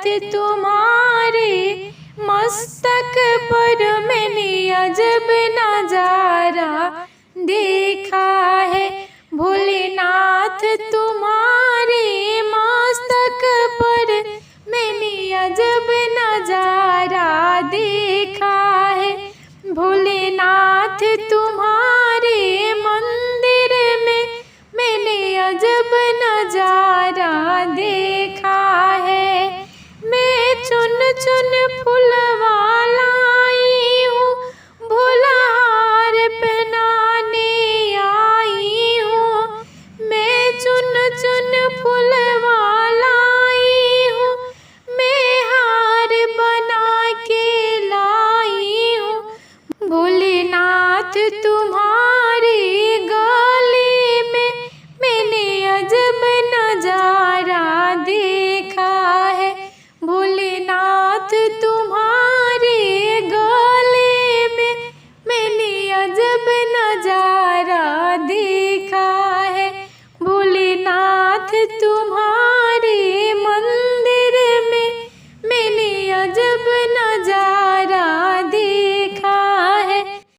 हाथ तुम्हारे मस्तक पर मैंने अजब नजारा देखा है। भोलेनाथ तुम्हारे मस्तक पर मैंने अजब नजारा देखा है। भोलेनाथ तुम्हारे मंदिर में मैंने अजब नजारा देखा है। मैं चुन चुन फूलवा लाई हूँ, भोला हार पहनाने आई हूँ। मैं चुन चुन फूलवा लाई हूँ, मैं हार बना के लाई हूँ। भोलेनाथ तुम्हारे गले में मैंने अजब नजारा देखा है। भोलेनाथ तुम्हारे गले में मैंने अजब नजारा देखा है। भोलेनाथ तुम्हारे